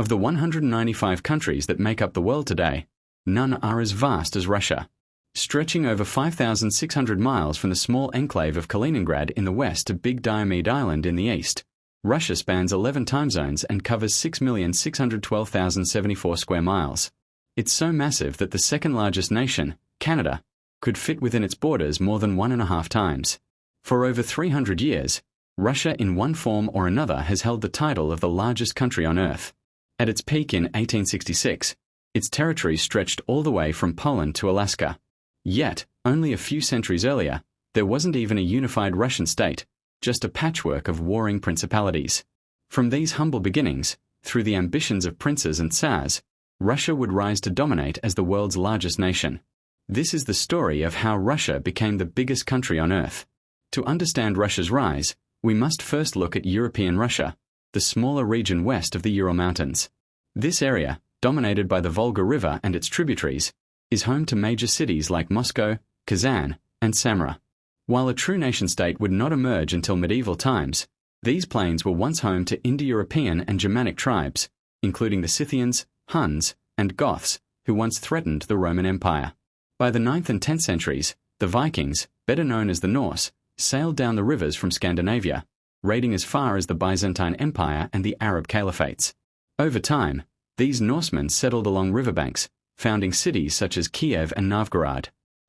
Of the 195 countries that make up the world today, none are as vast as Russia. Stretching over 5,600 miles from the small enclave of Kaliningrad in the west to Big Diomede Island in the east, Russia spans 11 time zones and covers 6,612,074 square miles. It's so massive that the second largest nation, Canada, could fit within its borders more than 1.5 times. For over 300 years, Russia in one form or another has held the title of the largest country on Earth. At its peak in 1866, its territory stretched all the way from Poland to Alaska. Yet, only a few centuries earlier, there wasn't even a unified Russian state, just a patchwork of warring principalities. From these humble beginnings, through the ambitions of princes and Tsars, Russia would rise to dominate as the world's largest nation. This is the story of how Russia became the biggest country on Earth. To understand Russia's rise, we must first look at European Russia, the smaller region west of the Ural Mountains. This area, dominated by the Volga River and its tributaries, is home to major cities like Moscow, Kazan, and Samara. While a true nation-state would not emerge until medieval times, these plains were once home to Indo-European and Germanic tribes, including the Scythians, Huns, and Goths, who once threatened the Roman Empire. By the 9th and 10th centuries, the Vikings, better known as the Norse, sailed down the rivers from Scandinavia, raiding as far as the Byzantine Empire and the Arab Caliphates. Over time, these Norsemen settled along riverbanks, founding cities such as Kiev and Novgorod.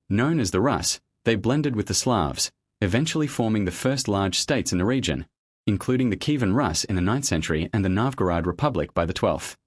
Known as the Rus, they blended with the Slavs, eventually forming the first large states in the region, including the Kievan Rus in the 9th century and the Novgorod Republic by the 12th.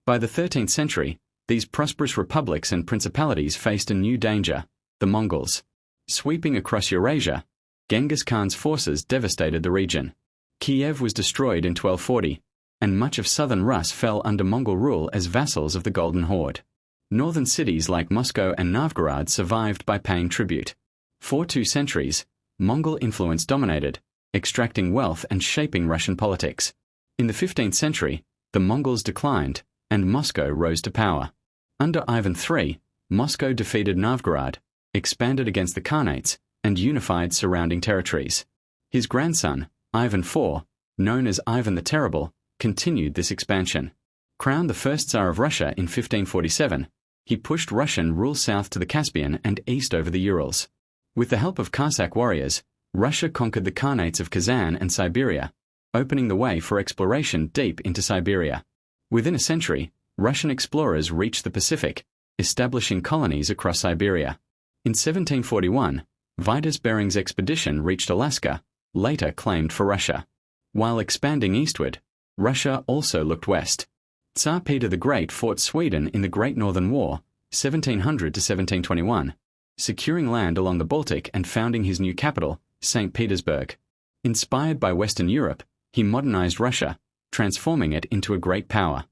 By the 13th century, these prosperous republics and principalities faced a new danger, the Mongols. Sweeping across Eurasia, Genghis Khan's forces devastated the region. Kiev was destroyed in 1240, and much of southern Rus fell under Mongol rule as vassals of the Golden Horde. Northern cities like Moscow and Novgorod survived by paying tribute. For 2 centuries, Mongol influence dominated, extracting wealth and shaping Russian politics. In the 15th century, the Mongols declined, and Moscow rose to power. Under Ivan III, Moscow defeated Novgorod, expanded against the Khanates, and unified surrounding territories. His grandson, Ivan IV, known as Ivan the Terrible, continued this expansion. Crowned the first Tsar of Russia in 1547, he pushed Russian rule south to the Caspian and east over the Urals. With the help of Cossack warriors, Russia conquered the Khanates of Kazan and Siberia, opening the way for exploration deep into Siberia. Within a century, Russian explorers reached the Pacific, establishing colonies across Siberia. In 1741, Vitus Bering's expedition reached Alaska, later claimed for Russia. While expanding eastward, Russia also looked west. Tsar Peter the Great fought Sweden in the Great Northern War, 1700 to 1721, securing land along the Baltic and founding his new capital, St. Petersburg. Inspired by Western Europe, he modernized Russia, transforming it into a great power.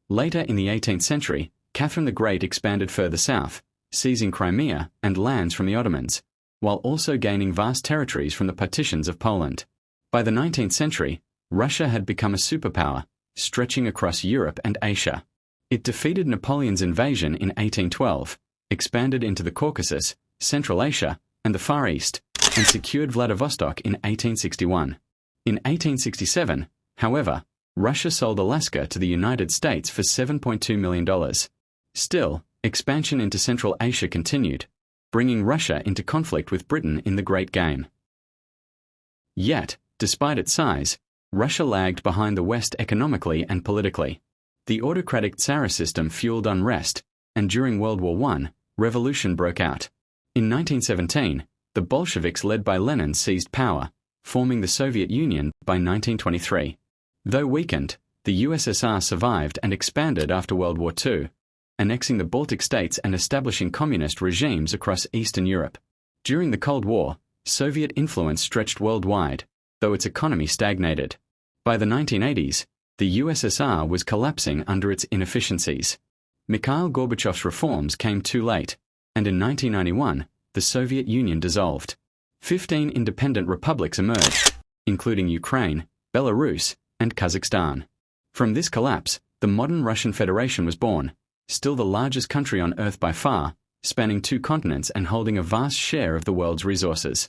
Later in the 18th century, Catherine the Great expanded further south, seizing Crimea and lands from the Ottomans, while also gaining vast territories from the partitions of Poland. By the 19th century, Russia had become a superpower, stretching across Europe and Asia. It defeated Napoleon's invasion in 1812, expanded into the Caucasus, Central Asia, and the Far East, and secured Vladivostok in 1861. In 1867, however, Russia sold Alaska to the United States for $7.2 million. Still, expansion into Central Asia continued, bringing Russia into conflict with Britain in the Great Game. Yet, despite its size, Russia lagged behind the West economically and politically. The autocratic Tsar system fueled unrest, and during World War I, revolution broke out. In 1917, the Bolsheviks led by Lenin seized power, forming the Soviet Union by 1923. Though weakened, the USSR survived and expanded after World War II, annexing the Baltic states and establishing communist regimes across Eastern Europe. During the Cold War, Soviet influence stretched worldwide, though its economy stagnated. By the 1980s, the USSR was collapsing under its inefficiencies. Mikhail Gorbachev's reforms came too late, and in 1991, the Soviet Union dissolved. 15 independent republics emerged, including Ukraine, Belarus, and Kazakhstan. From this collapse, the modern Russian Federation was born, still the largest country on Earth by far, spanning 2 continents and holding a vast share of the world's resources.